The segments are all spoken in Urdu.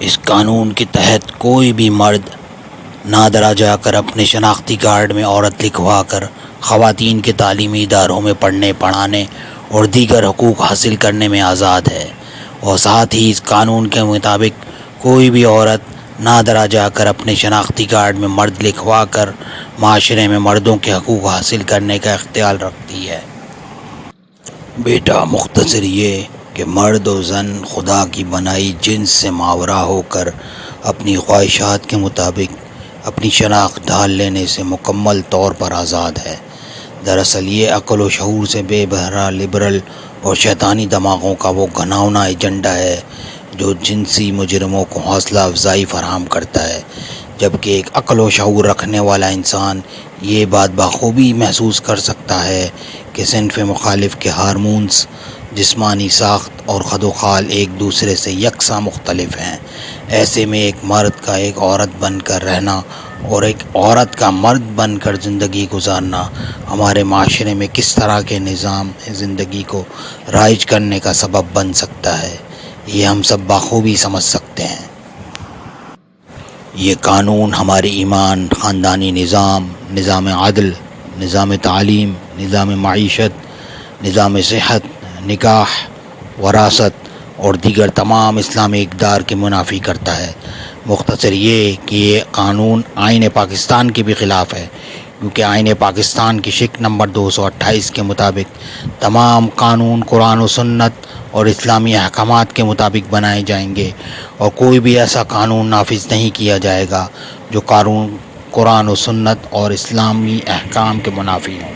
اس قانون کے تحت کوئی بھی مرد نادرا جا کر اپنے شناختی کارڈ میں عورت لکھوا کر خواتین کے تعلیمی اداروں میں پڑھنے پڑھانے اور دیگر حقوق حاصل کرنے میں آزاد ہے، اور ساتھ ہی اس قانون کے مطابق کوئی بھی عورت نادرا جا کر اپنے شناختی کارڈ میں مرد لکھوا کر معاشرے میں مردوں کے حقوق حاصل کرنے کا اختیار رکھتی ہے۔ بیٹا، مختصر یہ کہ مرد و زن خدا کی بنائی جنس سے ماورا ہو کر اپنی خواہشات کے مطابق اپنی شناخت ڈھال لینے سے مکمل طور پر آزاد ہے۔ دراصل یہ عقل و شعور سے بے بہرا لبرل اور شیطانی دماغوں کا وہ گھناؤنا ایجنڈا ہے جو جنسی مجرموں کو حوصلہ افزائی فراہم کرتا ہے، جبکہ ایک عقل و شعور رکھنے والا انسان یہ بات بخوبی محسوس کر سکتا ہے کہ صنف مخالف کے ہارمونز، جسمانی ساخت اور خد و خال ایک دوسرے سے یکساں مختلف ہیں۔ ایسے میں ایک مرد کا ایک عورت بن کر رہنا اور ایک عورت کا مرد بن کر زندگی گزارنا ہمارے معاشرے میں کس طرح کے نظام زندگی کو رائج کرنے کا سبب بن سکتا ہے، یہ ہم سب بخوبی سمجھ سکتے ہیں۔ یہ قانون ہمارے ایمان، خاندانی نظام، نظام عدل، نظام تعلیم، نظام معیشت، نظام صحت، نکاح، وراثت اور دیگر تمام اسلامی اقدار کے منافی کرتا ہے۔ مختصر یہ کہ یہ قانون آئین پاکستان کے بھی خلاف ہے، کیونکہ آئین پاکستان کی شق نمبر 228 کے مطابق تمام قانون قرآن و سنت اور اسلامی احکامات کے مطابق بنائے جائیں گے، اور کوئی بھی ایسا قانون نافذ نہیں کیا جائے گا جو قرآن و سنت اور اسلامی احکام کے منافی ہوں۔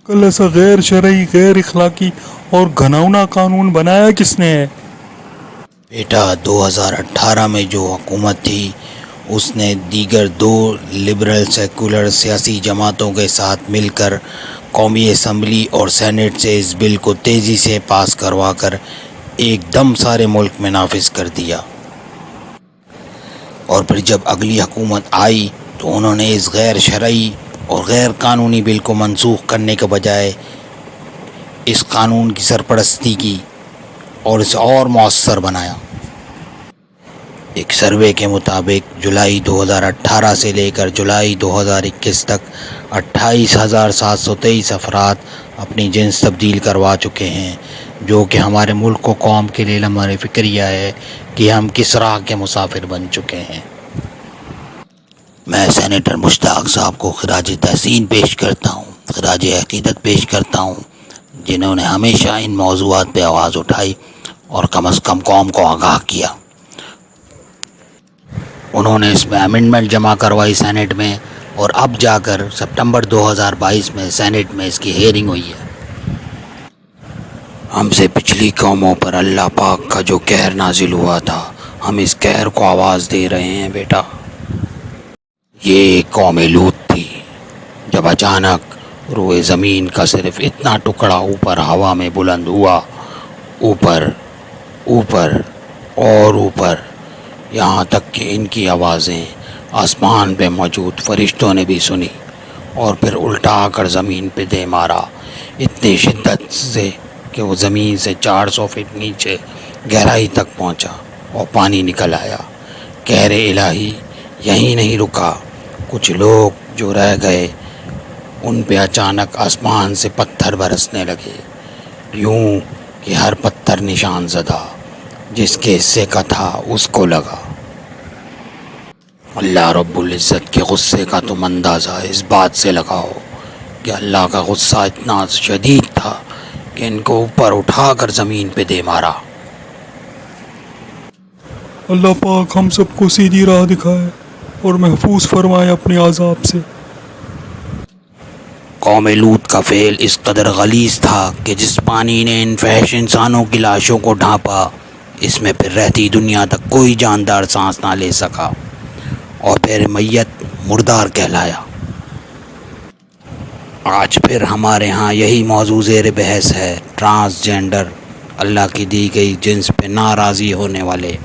کل ایسا غیر شرعی، غیر اخلاقی اور گھناؤنا قانون بنایا کس نے ہے؟ بیٹا، 2018 میں جو حکومت تھی اس نے دیگر 2 لبرل سیکولر سیاسی جماعتوں کے ساتھ مل کر قومی اسمبلی اور سینٹ سے اس بل کو تیزی سے پاس کروا کر ایک دم سارے ملک میں نافذ کر دیا، اور پھر جب اگلی حکومت آئی تو انہوں نے اس غیر شرعی اور غیر قانونی بل کو منسوخ کرنے کے بجائے اس قانون کی سرپرستی کی اور اسے اور مؤثر بنایا۔ ایک سروے کے مطابق جولائی 2018 سے لے کر جولائی 2021 تک 28,723 افراد اپنی جنس تبدیل کروا چکے ہیں، جو کہ ہمارے ملک و قوم کے لیے ہمارے فکریہ ہے کہ ہم کس راہ کے مسافر بن چکے ہیں۔ میں سینیٹر مشتاق صاحب کو خراج تحسین پیش کرتا ہوں، خراج عقیدت پیش کرتا ہوں، جنہوں نے ہمیشہ ان موضوعات پہ آواز اٹھائی اور کم از کم قوم کو آگاہ کیا۔ انہوں نے اس میں امینڈمنٹ جمع کروائی سینٹ میں، اور اب جا کر سپٹمبر 2022 میں سینٹ میں اس کی ہیئرنگ ہوئی ہے۔ ہم سے پچھلی قوموں پر اللہ پاک کا جو قہر نازل ہوا تھا، ہم اس قہر کو آواز دے رہے ہیں۔ بیٹا، یہ قوم لوط تھی، جب اچانک روئے زمین کا صرف اتنا ٹکڑا اوپر ہوا میں بلند ہوا، اوپر اوپر اور اوپر، یہاں تک کہ ان کی آوازیں آسمان پہ موجود فرشتوں نے بھی سنی، اور پھر الٹا کر زمین پہ دے مارا اتنی شدت سے کہ وہ زمین سے 400 فٹ نیچے گہرائی تک پہنچا اور پانی نکل آیا۔ قہر الہی یہیں نہیں رکا، کچھ لوگ جو رہ گئے ان پہ اچانک آسمان سے پتھر برسنے لگے، یوں کہ ہر پتھر نشان زدہ جس کے حصے کا تھا اس کو لگا۔ اللہ رب العزت کے غصے کا تم اندازہ اس بات سے لگاؤ کہ اللہ کا غصہ اتنا شدید تھا کہ ان کو اوپر اٹھا کر زمین پہ دے مارا۔ اللہ پاک ہم سب کو سیدھی راہ دکھائے اور محفوظ فرمائے اپنے عذاب سے۔ قوم لوط کا فعل اس قدر غلیظ تھا کہ جس پانی نے ان فحش انسانوں کی لاشوں کو ڈھانپا، اس میں پھر رہتی دنیا تک کوئی جاندار سانس نہ لے سکا، اور پھر میت مردار کہلایا۔ آج پھر ہمارے ہاں یہی موضوع زیر بحث ہے۔ ٹرانسجینڈر، اللہ کی دی گئی جنس پہ ناراضی ہونے والے،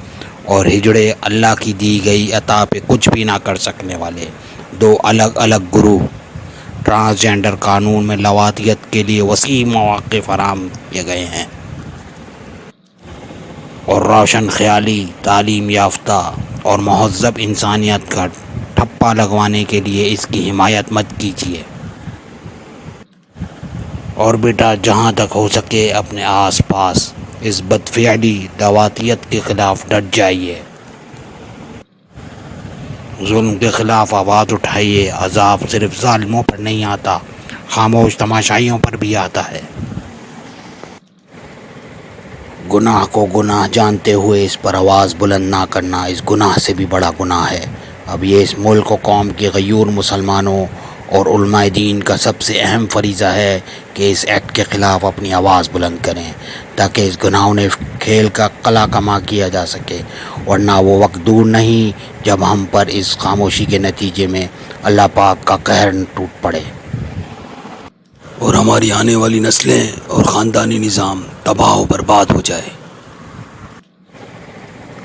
اور ہجڑے، اللہ کی دی گئی عطا پہ کچھ بھی نہ کر سکنے والے، 2 الگ الگ گروہ۔ ٹرانسجینڈر قانون میں لواطیت کے لیے وسیع مواقع فراہم کیے گئے ہیں۔ اور روشن خیالی تعلیم یافتہ اور مہذب انسانیت کا ٹھپا لگوانے کے لیے اس کی حمایت مت کیجیے. اور بیٹا جہاں تک ہو سکے اپنے آس پاس اس بدفعلی دواتیت کے خلاف ڈٹ جائیے. ظلم کے خلاف آواز اٹھائیے. عذاب صرف ظالموں پر نہیں آتا، خاموش تماشائیوں پر بھی آتا ہے. گناہ کو گناہ جانتے ہوئے اس پر آواز بلند نہ کرنا اس گناہ سے بھی بڑا گناہ ہے. اب یہ اس ملک و قوم کے غیور مسلمانوں اور علماء دین کا سب سے اہم فریضہ ہے کہ اس ایکٹ کے خلاف اپنی آواز بلند کریں تاکہ اس گناہونے کھیل کا قلع کما کیا جا سکے، ورنہ وہ وقت دور نہیں جب ہم پر اس خاموشی کے نتیجے میں اللہ پاک کا قہر ٹوٹ پڑے اور ہماری آنے والی نسلیں اور خاندانی نظام تباہ و برباد ہو جائے.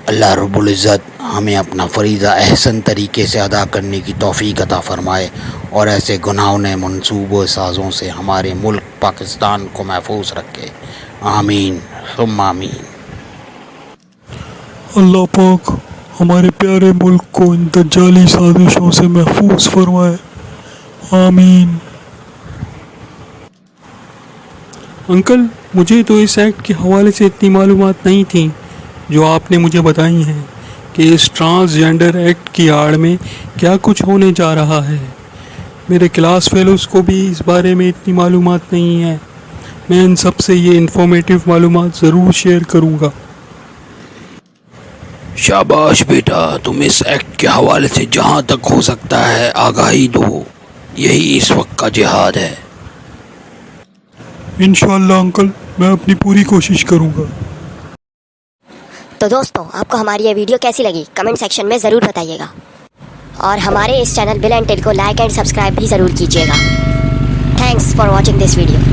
اللہ رب العزت ہمیں اپنا فریضہ احسن طریقے سے ادا کرنے کی توفیق عطا فرمائے اور ایسے گناہونے منصوبوں سازوں سے ہمارے ملک پاکستان کو محفوظ رکھے. آمین ثم آمین. اللہ پاک ہمارے پیارے ملک کو ان دجالی سازشوں سے محفوظ فرمائے. آمین. انکل مجھے تو اس ایکٹ کے حوالے سے اتنی معلومات نہیں تھیں جو آپ نے مجھے بتائی ہیں کہ اس ٹرانسجینڈر ایکٹ کی آڑ میں کیا کچھ ہونے جا رہا ہے. میرے کلاس فیلوز کو بھی اس بارے میں اتنی معلومات نہیں ہے. میں ان سب سے یہ انفارمیٹیو معلومات ضرور شیئر کروں گا. شاباش بیٹا، تم اس ایکٹ کے حوالے سے جہاں تک ہو سکتا ہے آگاہی دو. یہی اس وقت کا جہاد ہے. انشاءاللہ انکل میں اپنی پوری کوشش کروں گا. تو دوستوں آپ کو ہماری یہ ویڈیو کیسی لگی کمنٹ سیکشن میں ضرور بتائیے گا، اور ہمارے اس چینل بل اینڈ ٹیل کو لائک اینڈ سبسکرائب بھی ضرور کیجیے گا. Thanks for watching this video.